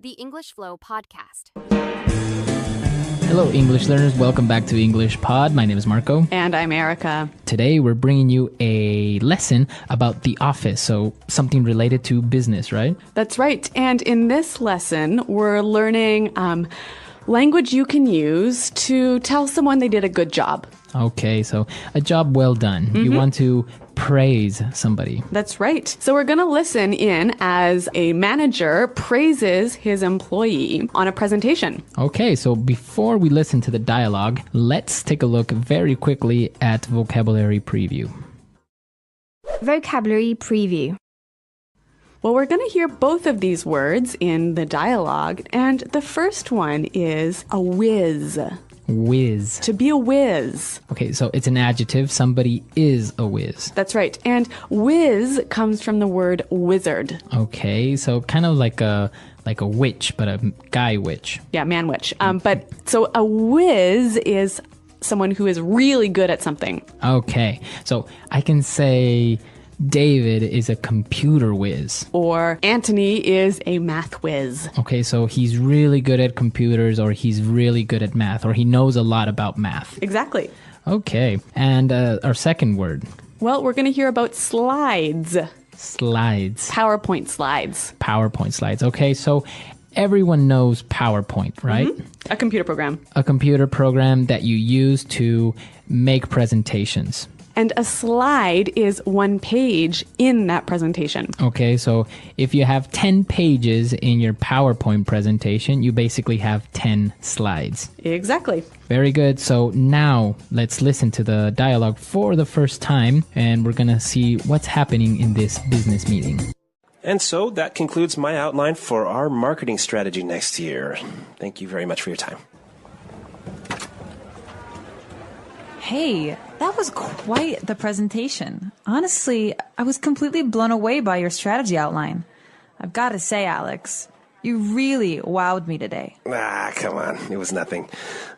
The English Flow Podcast. Hello, English learners. Welcome back to English Pod. My name is Marco. And I'm Erica. Today, we're bringing you a lesson about the office, so something related to business, right? That's right. And in this lesson, we're learning language you can use to tell someone they did a good job. Okay, so a job well done. You want to praise somebody. That's right. So we're going to listen in as a manager praises his employee on a presentation. Okay, so before we listen to the dialogue, let's take a look very quickly at vocabulary preview. Vocabulary preview. Well, we're going to hear both of these words in the dialogue, and the first one is a whiz. Whiz. To be a whiz. Okay, so it's an adjective. Somebody is a whiz. That's right. And whiz comes from the word wizard. Okay, so kind of like a witch, but a guy witch. Yeah, man witch. But so a whiz is someone who is really good at something. Okay, so I can say David is a computer whiz. Or Anthony is a math whiz. Okay, so he's really good at computers, or he's really good at math, or he knows a lot about math. Exactly. Okay, and our second word. Well, we're going to hear about slides. Slides. PowerPoint slides. PowerPoint slides. Okay, so everyone knows PowerPoint, right? A computer program. A computer program that you use to make presentations. And a slide is one page in that presentation. Okay, so if you have 10 pages in your PowerPoint presentation, you basically have 10 slides. Exactly. Very good. So now let's listen to the dialogue for the first time, and we're going to see what's happening in this business meeting. And so that concludes my outline for our marketing strategy next year. Thank you very much for your time. Hey, that was quite the presentation. Honestly, I was completely blown away by your strategy outline. I've got to say, Alex, you really wowed me today. Come on. It was nothing.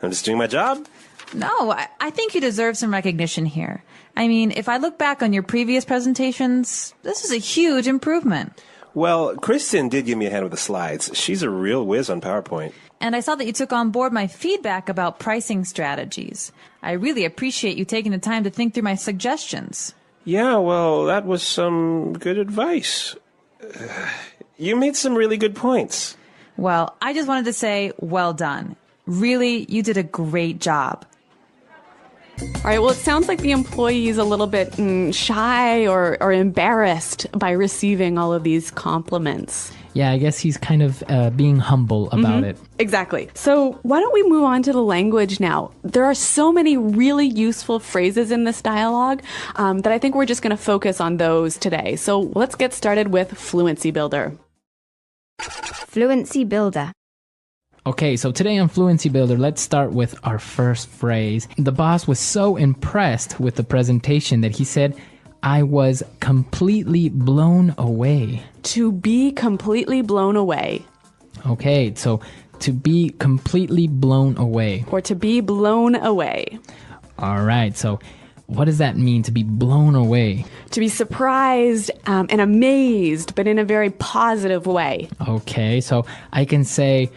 I'm just doing my job. No, I think you deserve some recognition here. I mean, if I look back on your previous presentations, this is a huge improvement. Well, Kristen did give me a hand with the slides. She's a real whiz on PowerPoint. And I saw that you took on board my feedback about pricing strategies. I really appreciate you taking the time to think through my suggestions. Yeah, well, that was some good advice. You made some really good points. Well, I just wanted to say, well done. Really, you did a great job. All right, well, it sounds like the employee is a little bit shy or embarrassed by receiving all of these compliments. Yeah, I guess he's kind of being humble about it. Exactly. So why don't we move on to the language now? There are so many really useful phrases in this dialogue that I think we're just going to focus on those today. So let's get started with Fluency Builder. Fluency builder. Okay, so today on Fluency Builder, let's start with our first phrase. The boss was so impressed with the presentation that he said, I was completely blown away. To be completely blown away. Okay, so to be completely blown away. Or to be blown away. All right, so what does that mean, to be blown away? To be surprised and amazed, but in a very positive way. Okay, so I can say,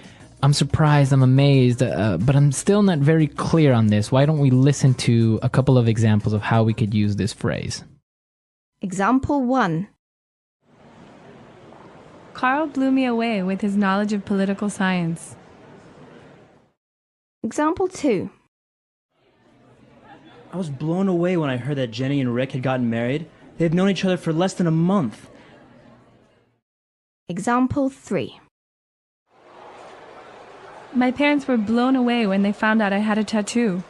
I'm surprised, I'm amazed, but I'm still not very clear on this. Why don't we listen to a couple of examples of how we could use this phrase? Example 1. Carl blew me away with his knowledge of political science. Example 2. I was blown away when I heard that Jenny and Rick had gotten married. They've known each other for less than a month. Example 3. My parents were blown away when they found out I had a tattoo.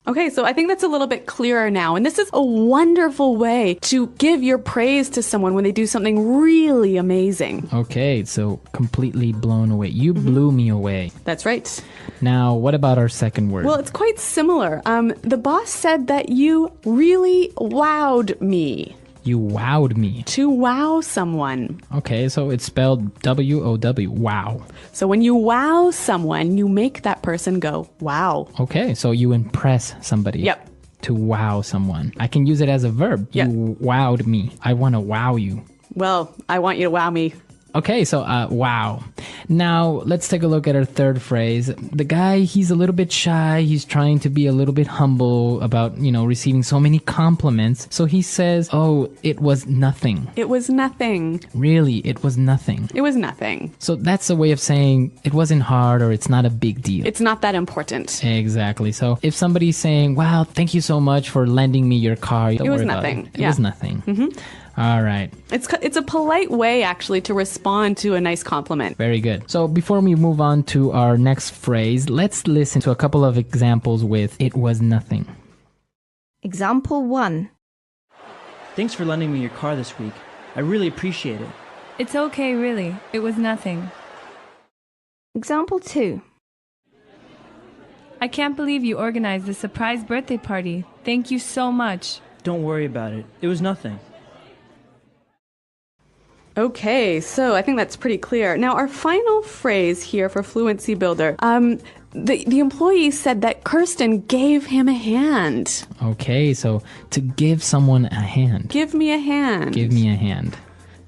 Okay, so I think that's a little bit clearer now. And this is a wonderful way to give your praise to someone when they do something really amazing. Okay, so completely blown away. You blew me away. That's right. Now, what about our second word? Well, it's quite similar. The boss said that you really wowed me. You wowed me. To wow someone. Okay, so it's spelled W-O-W, wow. So when you wow someone, you make that person go, wow. Okay, so you impress somebody. Yep. To wow someone. I can use it as a verb. Yep. You wowed me. I want to wow you. Well, I want you to wow me Okay, so wow. Now let's take a look at our third phrase. The guy, he's a little bit shy. He's trying to be a little bit humble about, receiving so many compliments. So he says, "Oh, it was nothing." It was nothing. Really, it was nothing. It was nothing. So that's a way of saying it wasn't hard or it's not a big deal. It's not that important. Exactly. So if somebody's saying, "Wow, thank you so much for lending me your car," don't It was worry about nothing. It was nothing. All right. It's a polite way, actually, to respond to a nice compliment. Very good. So before we move on to our next phrase, let's listen to a couple of examples with "it was nothing." Example 1. Thanks for lending me your car this week. I really appreciate it. It's okay, really. It was nothing. Example 2. I can't believe you organized this surprise birthday party. Thank you so much. Don't worry about it. It was nothing. Okay, so I think that's pretty clear. Now, our final phrase here for Fluency Builder, the employee said that Kirsten gave him a hand. Okay, so to give someone a hand. Give me a hand. Give me a hand.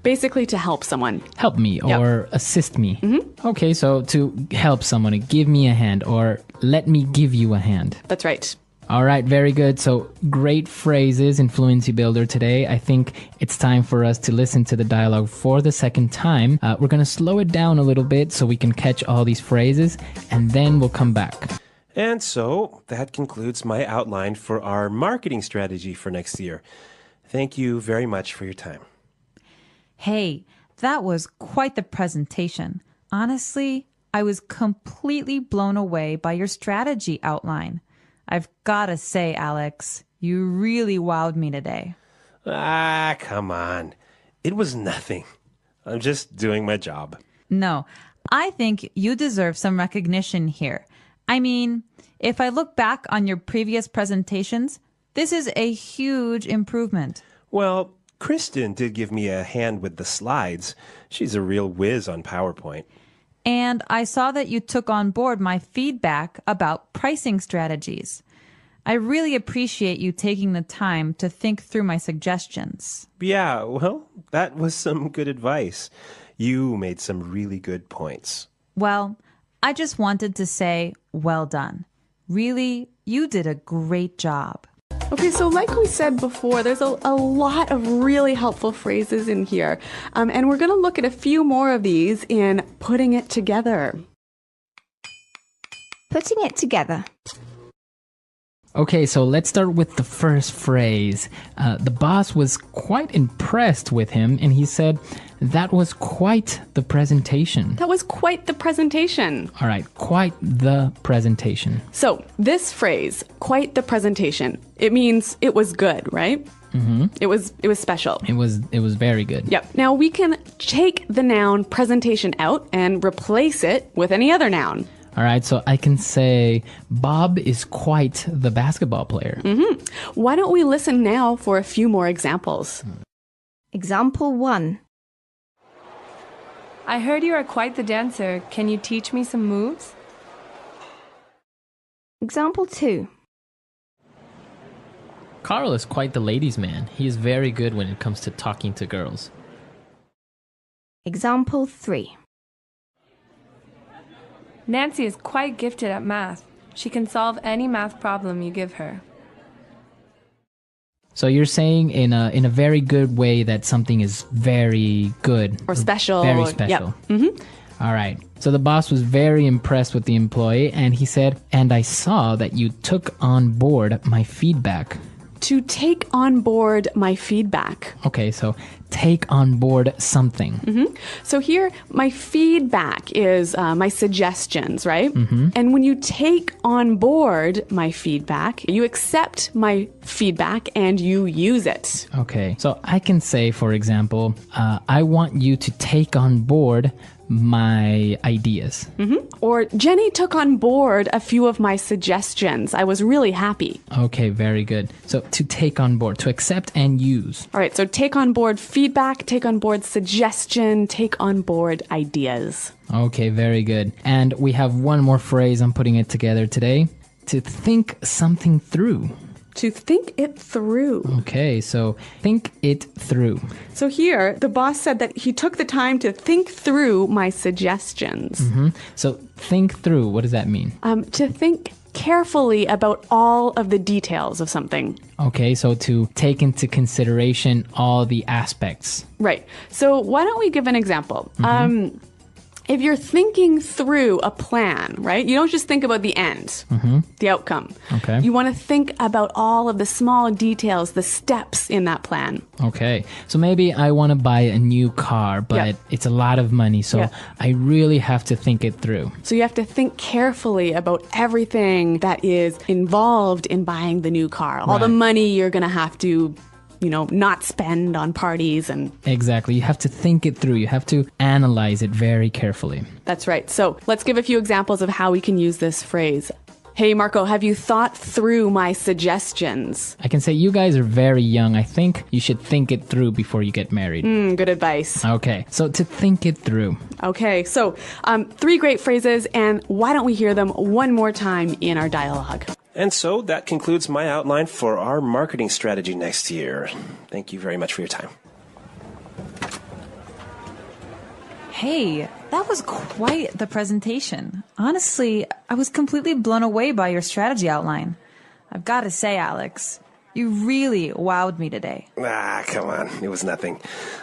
Basically, to help someone. Help me or assist me. Okay, so to help someone, give me a hand or let me give you a hand. That's right. All right, very good. So great phrases in Fluency Builder today. I think it's time for us to listen to the dialogue for the second time. We're going to slow it down a little bit so we can catch all these phrases, and then we'll come back. And so that concludes my outline for our marketing strategy for next year. Thank you very much for your time. Hey, that was quite the presentation. Honestly, I was completely blown away by your strategy outline. I've got to say, Alex, you really wowed me today. Ah, come on. It was nothing. I'm just doing my job. No, I think you deserve some recognition here. I mean, if I look back on your previous presentations, this is a huge improvement. Well, Kristen did give me a hand with the slides. She's a real whiz on PowerPoint. And I saw that you took on board my feedback about pricing strategies. I really appreciate you taking the time to think through my suggestions. Yeah, well, that was some good advice. You made some really good points. Well, I just wanted to say, well done. Really, you did a great job. Okay, so like we said before, there's a lot of really helpful phrases in here. And we're going to look at a few more of these in putting it together. Putting it together. Okay, so let's start with the first phrase. The boss was quite impressed with him, and he said, "That was quite the presentation." That was quite the presentation. All right, quite the presentation. So this phrase, quite the presentation, it means it was good, right? It was special. It was very good. Yep. Now we can take the noun presentation out and replace it with any other noun. All right, so I can say Bob is quite the basketball player. Why don't we listen now for a few more examples? Example 1. I heard you are quite the dancer. Can you teach me some moves? Example 2. Carl is quite the ladies' man. He is very good when it comes to talking to girls. Example 3. Nancy is quite gifted at math. She can solve any math problem you give her. So you're saying in a very good way that something is very good. Or special. Very special. Yep. All right. So the boss was very impressed with the employee, and he said, "And I saw that you took on board my feedback." To take on board my feedback. Okay, so take on board something. So here, my feedback is my suggestions, right? And when you take on board my feedback, you accept my feedback and you use it. Okay, so I can say, for example, I want you to take on board my ideas. Or Jenny took on board a few of my suggestions. I was really happy. Okay, very good. So to take on board, to accept and use. All right, so take on board feedback, take on board suggestion, take on board ideas. Okay, very good. And we have one more phrase. I'm putting it together today. To think something through. To think it through. Okay, so think it through. So here, the boss said that he took the time to think through my suggestions. So think through, what does that mean? To think carefully about all of the details of something. Okay, so to take into consideration all the aspects. Right. So why don't we give an example? If you're thinking through a plan, right? You don't just think about the end, the outcome. Okay. You want to think about all of the small details, the steps in that plan. Okay, so maybe I want to buy a new car, but it's a lot of money, so I really have to think it through. So you have to think carefully about everything that is involved in buying the new car. All the money you're going to have to not spend on parties and... Exactly. You have to think it through. You have to analyze it very carefully. That's right. So let's give a few examples of how we can use this phrase. Hey, Marco, have you thought through my suggestions? I can say you guys are very young. I think you should think it through before you get married. Good advice. Okay, so to think it through. Okay, so 3 great phrases, and why don't we hear them one more time in our dialogue? And so that concludes my outline for our marketing strategy next year. Thank you very much for your time. Hey, that was quite the presentation. Honestly, I was completely blown away by your strategy outline. I've got to say, Alex, you really wowed me today. Come on. It was nothing.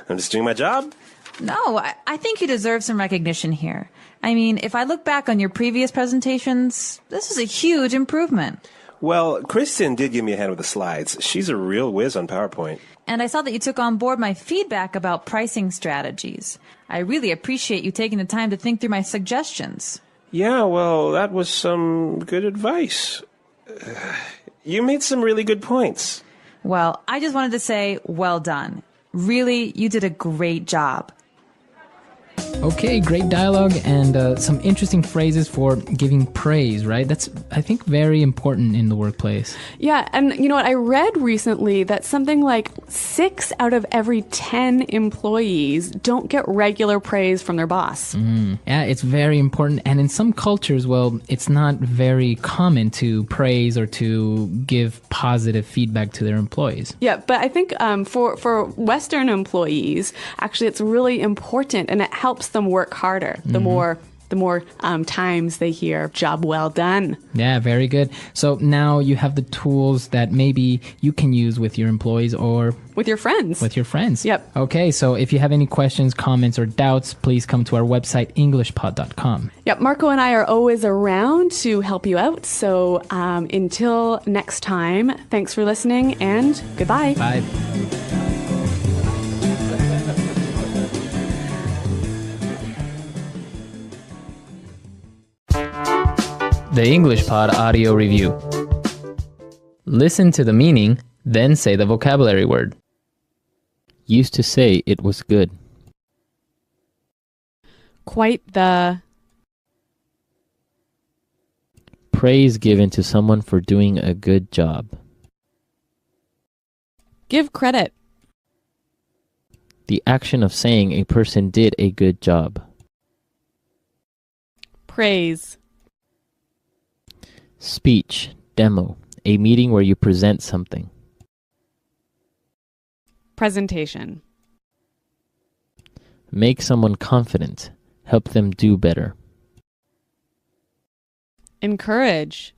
I'm just doing my job. No, I think you deserve some recognition here. I mean, if I look back on your previous presentations, this is a huge improvement. Well, Kristen did give me a hand with the slides. She's a real whiz on PowerPoint. And I saw that you took on board my feedback about pricing strategies. I really appreciate you taking the time to think through my suggestions. Yeah, well, that was some good advice. You made some really good points. Well, I just wanted to say, well done. Really, you did a great job. Okay, great dialogue and some interesting phrases for giving praise, right? That's, I think, very important in the workplace. Yeah, and you know what? I read recently that something like 6 out of every 10 employees don't get regular praise from their boss. Yeah, it's very important. And in some cultures, well, it's not very common to praise or to give positive feedback to their employees. Yeah, but I think for Western employees, actually, it's really important, and it helps them work harder. The more times they hear "job well done." Yeah, very good. So now you have the tools that maybe you can use with your employees or with your friends. Yep. Okay, so if you have any questions, comments, or doubts, please come to our website, englishpod.com. Yep, Marco and I are always around to help you out. So until next time, thanks for listening and goodbye. Bye. The English Pod Audio Review. Listen to the meaning, then say the vocabulary word. Used to say it was good. Quite the... Praise given to someone for doing a good job. Give credit. The action of saying a person did a good job. Praise. Speech, demo, a meeting where you present something. Presentation. Make someone confident, help them do better. Encourage.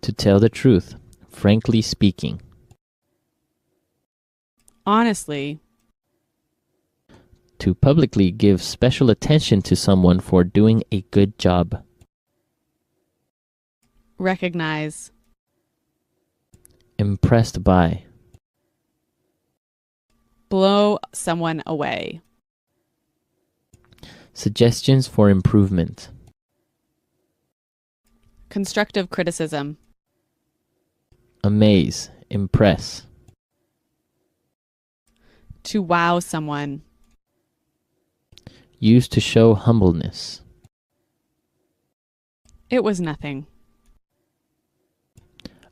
To tell the truth, frankly speaking. Honestly. To publicly give special attention to someone for doing a good job. Recognize. Impressed by. Blow someone away. Suggestions for improvement. Constructive criticism. Amaze, impress. To wow someone. Used to show humbleness. It was nothing.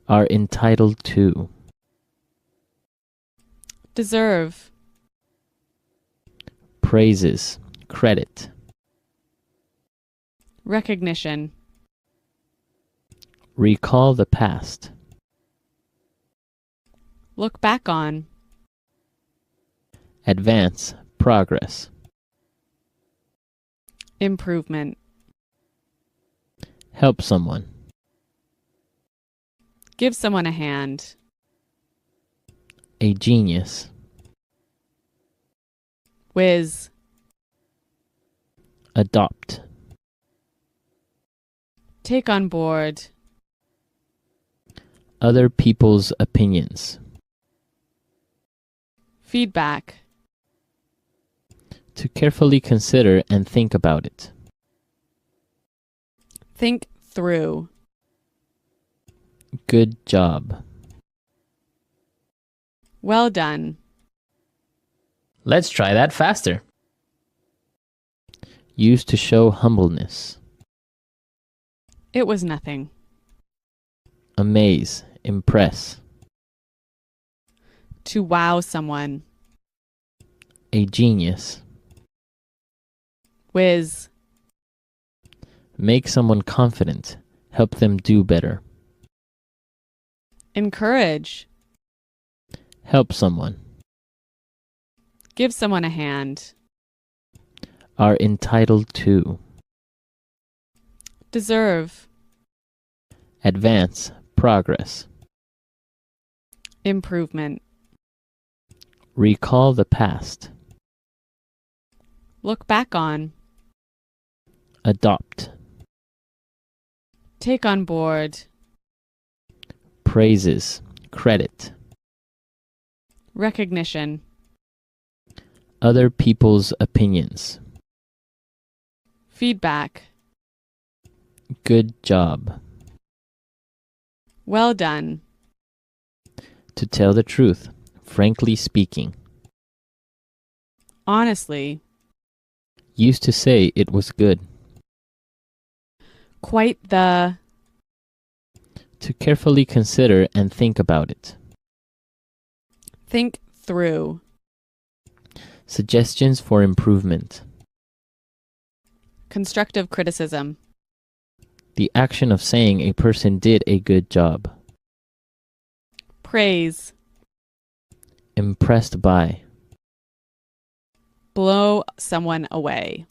Are entitled to. Deserve. Praises, credit. Recognition. Recall the past. Look back on. Advance, progress. Improvement. Help someone. Give someone a hand. A genius. Whiz. Adopt. Take on board. Other people's opinions. Feedback. To carefully consider and think about it. Think through. Good job. Well done. Let's try that faster. Used to show humbleness. It was nothing. Amaze, impress. To wow someone. A genius. Whiz. Make someone confident. Help them do better. Encourage. Help someone. Give someone a hand. Are entitled to. Deserve. Advance, progress. Improvement. Recall the past. Look back on. Adopt. Take on board. Praises, credit. Recognition. Other people's opinions. Feedback. Good job. Well done. To tell the truth, frankly speaking. Honestly. Used to say it was good. Quite the. To carefully consider and think about it. Think through. Suggestions for improvement. Constructive criticism. The action of saying a person did a good job. Praise. Impressed by. Blow someone away.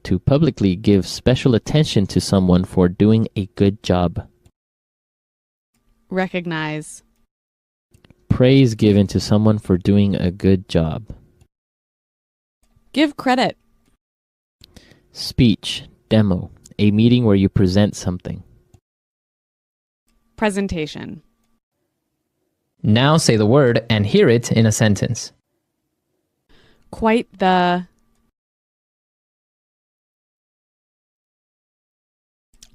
To publicly give special attention to someone for doing a good job. Recognize. Praise given to someone for doing a good job. Give credit. Speech, demo, a meeting where you present something. Presentation. Now say the word and hear it in a sentence. Quite the.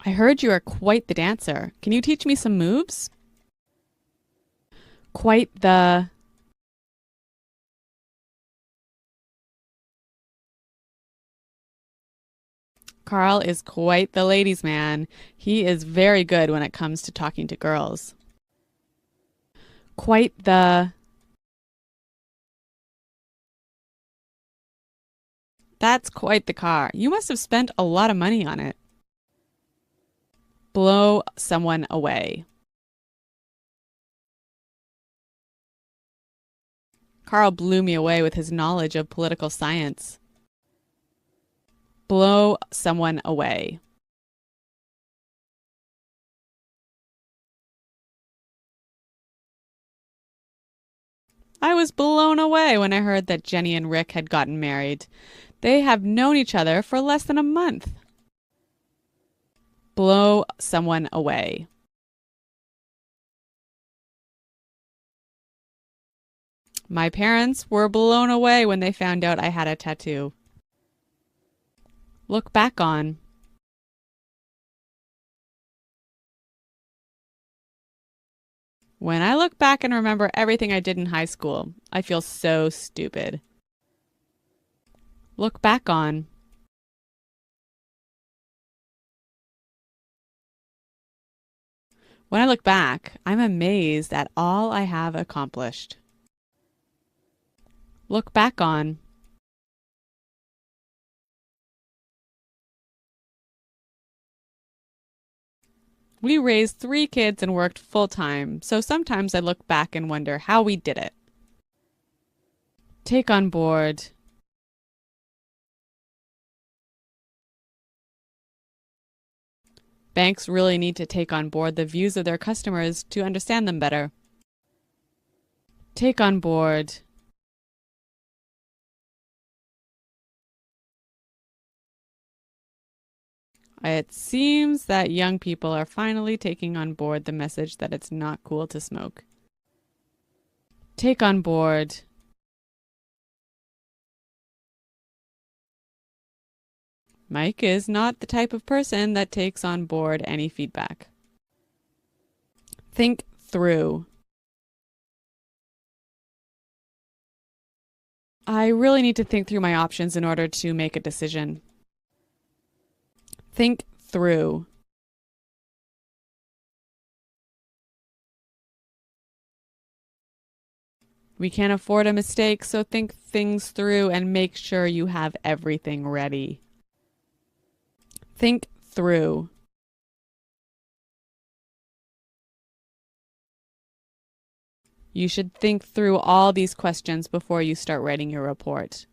I heard you are quite the dancer. Can you teach me some moves? Quite the. Carl is quite the ladies' man. He is very good when it comes to talking to girls. Quite the. That's quite the car. You must have spent a lot of money on it. Blow someone away. Carl blew me away with his knowledge of political science. Blow someone away. I was blown away when I heard that Jenny and Rick had gotten married. They have known each other for less than a month. Blow someone away. My parents were blown away when they found out I had a tattoo. Look back on. When I look back and remember everything I did in high school, I feel so stupid. Look back on. When I look back, I'm amazed at all I have accomplished. Look back on. We raised 3 kids and worked full-time, so sometimes I look back and wonder how we did it. Take on board. Banks really need to take on board the views of their customers to understand them better. Take on board. It seems that young people are finally taking on board the message that it's not cool to smoke. Take on board. Mike is not the type of person that takes on board any feedback. Think through. I really need to think through my options in order to make a decision. Think through. We can't afford a mistake, so think things through and make sure you have everything ready. Think through. You should think through all these questions before you start writing your report.